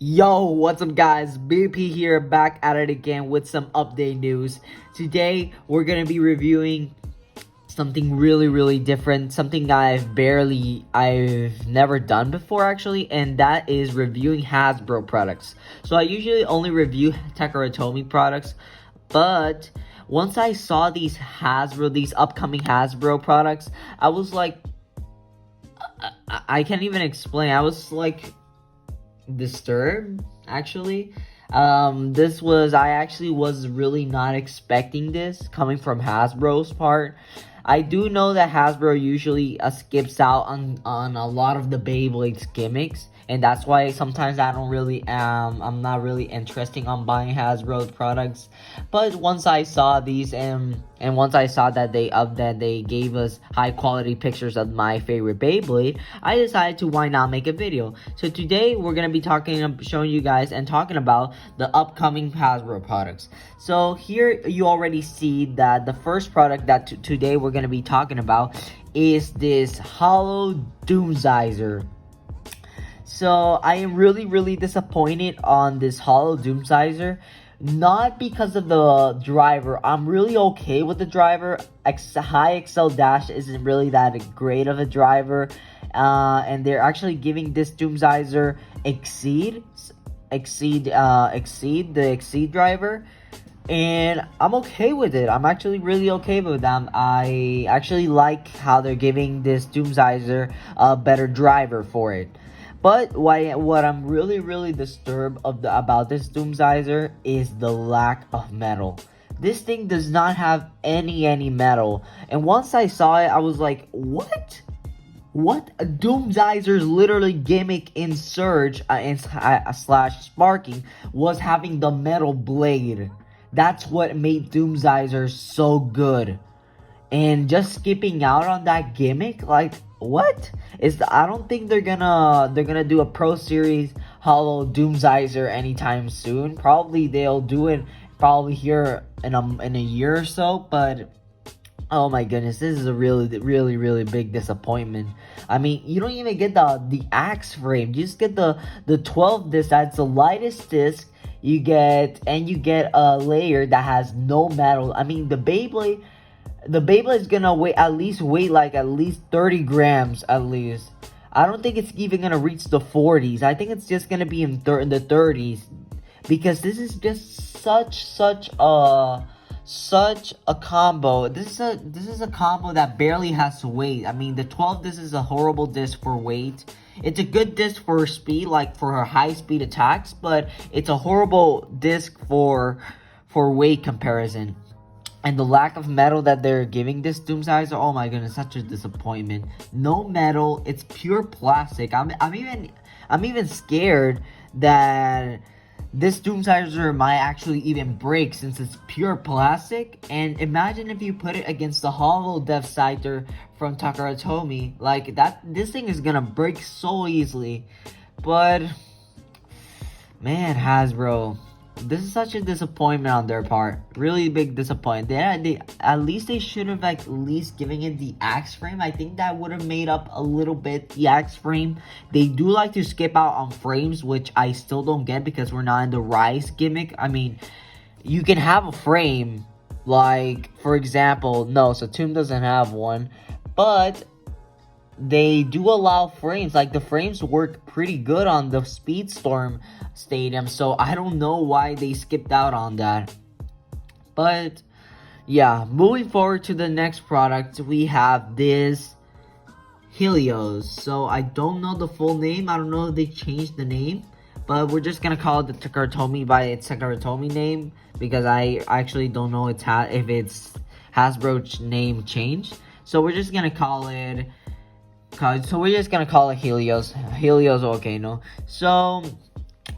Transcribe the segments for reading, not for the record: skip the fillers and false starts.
Yo, what's up guys? BP here, back at it again with some update news. Today, we're gonna be reviewing something really different, something I've never done before actually, and that is reviewing Hasbro products. So I usually only review Takara Tomy products, but once I saw these upcoming Hasbro products, I was like, I can't even explain. I was like disturbed actually. I actually was really not expecting this coming from Hasbro's part. I do know that Hasbro usually skips out on a lot of the Beyblade's gimmicks, and that's why sometimes I'm not really interested on buying Hasbro's products. But once I saw these and once I saw that they gave us high quality pictures of my favorite Beyblade, I decided to why not make a video. So today we're gonna be showing you guys and talking about the upcoming Hasbro products. So here you already see that the first product that today we're gonna be talking about is this Hollow Doomscyther. So I am really disappointed on this Hollow Doomscyther. Not because of the driver. I'm really okay with the driver. High Excel Dash isn't really that great of a driver. And they're actually giving this Doomscyther Exceed the Exceed driver. And I'm okay with it. I'm actually really okay with them. I actually like how they're giving this Doomscyther a better driver for it. But what I'm really disturbed about this Doomscyther is the lack of metal. This thing does not have any metal. And once I saw it, I was like, what? What? Doomscyther's literally gimmick in Surge slash Sparking was having the metal blade. That's what made Doomscyther so good. And just skipping out on that gimmick, like, what? I don't think they're gonna do a Pro Series Hollow Doomscyther anytime soon. Probably they'll do it here in a year or so, but oh my goodness, this is a really big disappointment. I mean, you don't even get the axe frame. You just get the 12 disc. That's the lightest disc you get, and you get a layer that has no metal. I mean, the Beyblade is gonna weigh at least 30 grams at least. I don't think it's even gonna reach the 40s. I think it's just gonna be in the 30s, because this is just such a combo. This is a combo that barely has weight. I mean, the 12 disc is a horrible disc for weight. It's a good disc for speed, like for her high speed attacks, but it's a horrible disc for weight comparison. And the lack of metal that they're giving this Doomscyther, oh my goodness, such a disappointment. No metal, it's pure plastic. I'm even scared that this Doomscyther might actually even break, since it's pure plastic. And imagine if you put it against the Hollow Doomscyther from Takara Tomy, like that. This thing is gonna break so easily. But man, Hasbro, this is such a disappointment on their part. Really big disappointment. They at least they should have at least given it the axe frame. I think that would have made up a little bit the axe frame. They do like to skip out on frames, which I still don't get, because we're not in the Rise gimmick. I mean, you can have a frame, like for example, no, so Tomb doesn't have one, but they do allow frames. Like, the frames work pretty good on the Speedstorm Stadium, so I don't know why they skipped out on that. But yeah, moving forward to the next product, we have this Helios. So I don't know the full name. I don't know if they changed the name, but we're just gonna call it the Takara Tomy by its Takara Tomy name, because I actually don't know if it's Hasbro's name changed. So we're just gonna call it Helios Volcano. So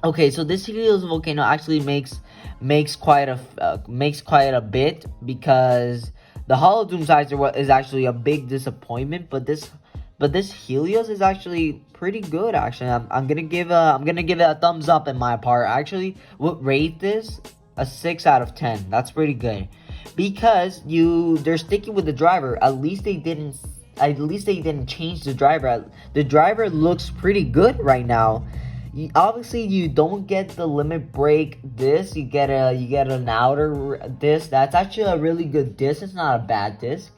okay, so this Helios Volcano actually makes quite a bit, because the Hollow Doomscyther is actually a big disappointment, but this Helios is actually pretty good. Actually, I'm gonna give it a thumbs up in my part. I actually would rate this a 6 out of 10. That's pretty good, because they're sticking with the driver. At least they didn't change the driver. The driver looks pretty good right now. Obviously you don't get the limit break disc. You get an outer disc. That's actually a really good disc. It's not a bad disc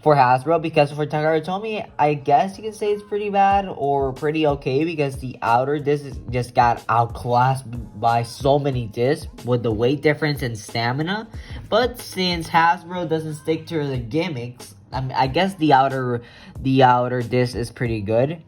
for Hasbro, because for Takaratomi, I guess you can say it's pretty bad or pretty okay, because the outer disc just got outclassed by so many discs with the weight difference and stamina. But since Hasbro doesn't stick to the gimmicks, I mean, I guess the outer disc is pretty good.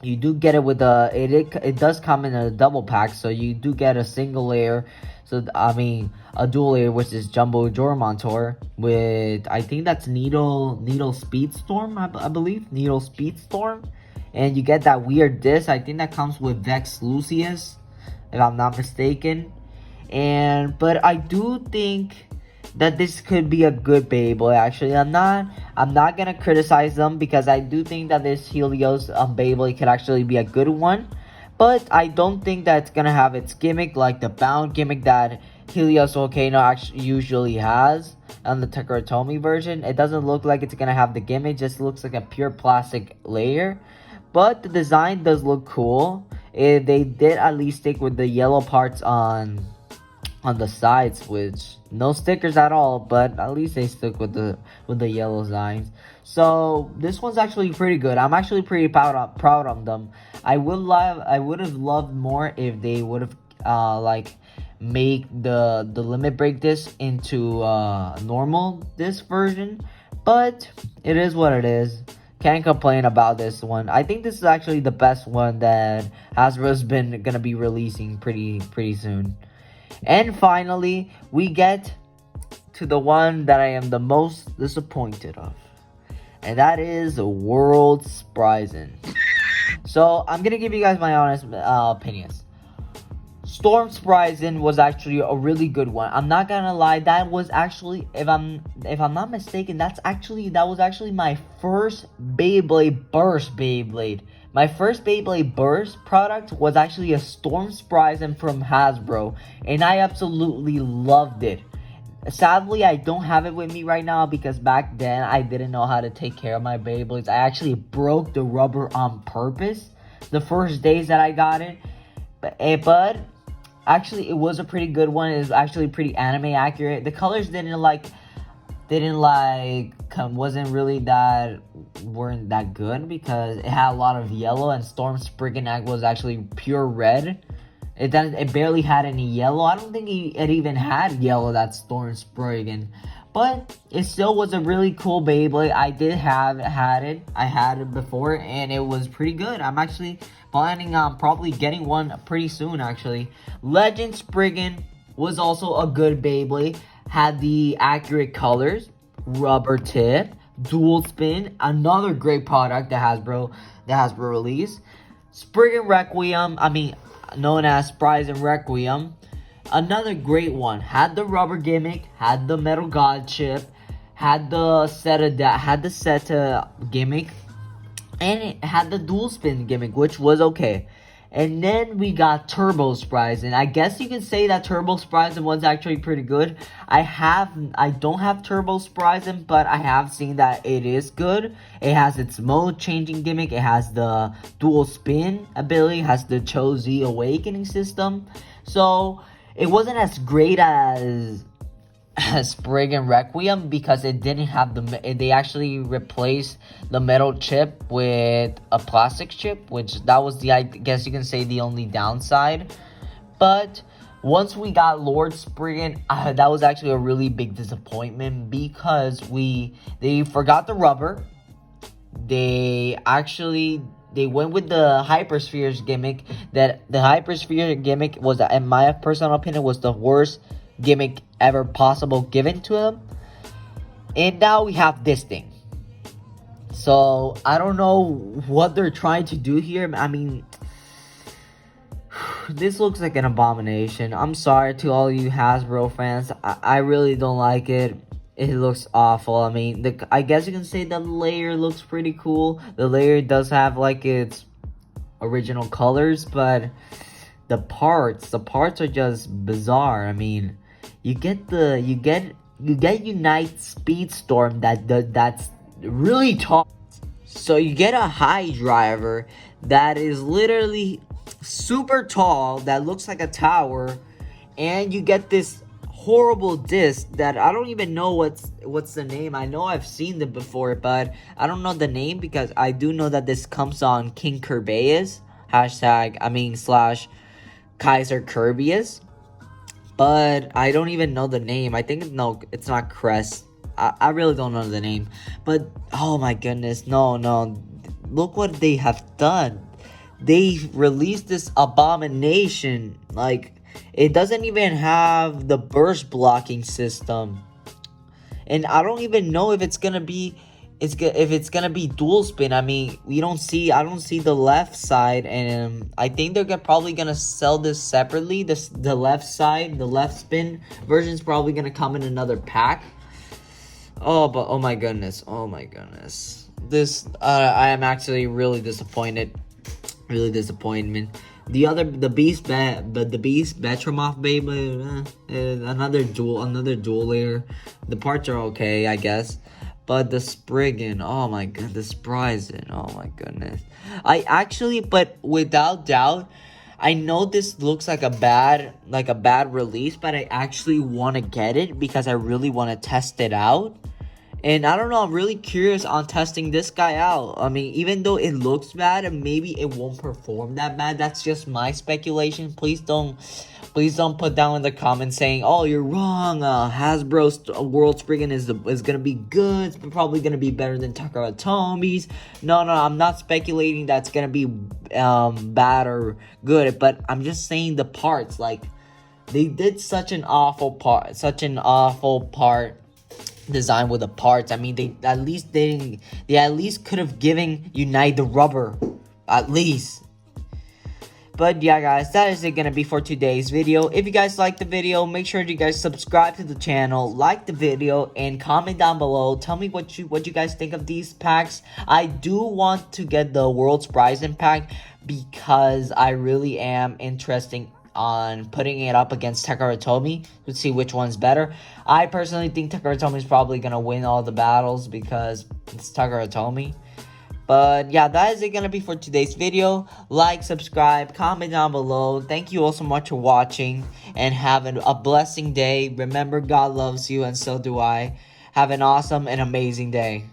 You do get it with it does come in a double pack, so you do get a single layer. So I mean a dual layer, which is Jumbo Joromontor with, I think that's Needle Speedstorm, I believe Needle Speedstorm, and you get that weird disc. I think that comes with Vex Lucius, if I'm not mistaken. But I do think that this could be a good Beyblade. Actually, I'm not gonna criticize them, because I do think that this Helios Beyblade could actually be a good one. But I don't think that it's gonna have its gimmick, like the bound gimmick that Helios Volcano actually usually has on the Takaratomi version. It doesn't look like it's gonna have the gimmick. It just looks like a pure plastic layer. But the design does look cool. They did at least stick with the yellow parts on the sides, which no stickers at all, but at least they stuck with the yellow signs. So this one's actually pretty good. I'm actually pretty proud of them. I would have loved more if they would have like make the limit break disc into normal disc version, but it is what it is. Can't complain about this one. I think this is actually the best one that Hasbro's gonna be releasing pretty soon. And finally, we get to the one that I am the most disappointed of, and that is World Spryzen. So I'm gonna give you guys my honest opinions. Storm Spryzen was actually a really good one. I'm not gonna lie, that was actually, if I'm not mistaken, that was actually my first Beyblade Burst Beyblade. My first Beyblade Burst product was actually a Storm Spryzen from Hasbro, and I absolutely loved it. Sadly, I don't have it with me right now, because back then I didn't know how to take care of my Beyblades. I actually broke the rubber on purpose the first days that I got it. But actually, it was a pretty good one. It was actually pretty anime accurate. The colors weren't that good, because it had a lot of yellow, and Storm Spriggan was actually pure red. It barely had any yellow. I don't think it even had yellow, that Storm Spriggan. But it still was a really cool Beyblade. I had it before, and it was pretty good. I'm actually planning on probably getting one pretty soon, actually. Legend Spriggan was also a good Beyblade. Had the accurate colors, rubber tip, dual spin, another great product that Hasbro released. Spriggan Requiem, known as Spryzen Requiem, another great one. Had the rubber gimmick, had the metal god chip, had the Seta gimmick, and it had the dual spin gimmick, which was okay. And then we got Turbo Spryzen. I guess you can say that Turbo Spryzen was actually pretty good. I don't have Turbo Spryzen, but I have seen that it is good. It has its mode changing gimmick. It has the dual spin ability. It has the Cho-Z awakening system. So it wasn't as great as Spriggan Requiem, because it didn't have they actually replaced the metal chip with a plastic chip, which that was I guess you can say the only downside. But once we got Lord Spriggan, that was actually a really big disappointment, because they forgot the rubber. They went with the Hyperspheres gimmick. That the Hypersphere gimmick was, in my personal opinion, was the worst gimmick ever possible given to him. And now we have this thing. So I don't know what they're trying to do here. This looks like an abomination. I'm sorry to all you Hasbro fans. I really don't like it. It looks awful. I guess you can say the layer looks pretty cool. The layer does have like its original colors, but the parts are just bizarre. You get Unite Speedstorm that's really tall. So you get a high driver that is literally super tall that looks like a tower, and you get this horrible disc that I don't even know what's the name. I know I've seen them before, but I don't know the name, because I do know that this comes on King Kirbyus slash Kaiser Kirbyus, but I don't even know the name. I think no, it's not Crest. I really don't know the name, but oh my goodness, no, look what they have done. They released this abomination. Like, it doesn't even have the burst blocking system, and I don't even know if it's gonna be dual spin. I mean, I don't see the left side, and I think they're probably gonna sell this separately. The left side, the left spin version is probably gonna come in another pack. Oh my goodness, this I am actually really disappointed. The beast Betromoth baby, another dual layer. The parts are okay, I guess, but the Spriggan, oh my god, the Spryzen, oh my goodness. But without doubt, I know this looks like a bad release, but I actually want to get it because I really want to test it out. And I don't know, I'm really curious on testing this guy out. I mean, even though it looks bad, and maybe it won't perform that bad. That's just my speculation. Please don't put down in the comments saying, "Oh, you're wrong. Hasbro's World Spriggan is gonna be good. It's probably gonna be better than Takara Tomi's." No, I'm not speculating that's gonna be bad or good, but I'm just saying the parts. Like, they did such an awful part design with the parts. I mean, they at least could have given Unite the rubber, at least. But yeah, guys, that is it gonna be for today's video. If you guys liked the video, make sure you guys subscribe to the channel, like the video, and comment down below. Tell me what you guys think of these packs. I do want to get the World Spryzen pack because I really am interested on putting it up against Takara Tomy to see which one's better. I personally think Takara Tomy is probably gonna win all the battles because it's Takara Tomy. But yeah, that is it gonna be for today's video. Like, subscribe, comment down below. Thank you all so much for watching, and have a blessing day. Remember, God loves you, and so do I. Have an awesome and amazing day.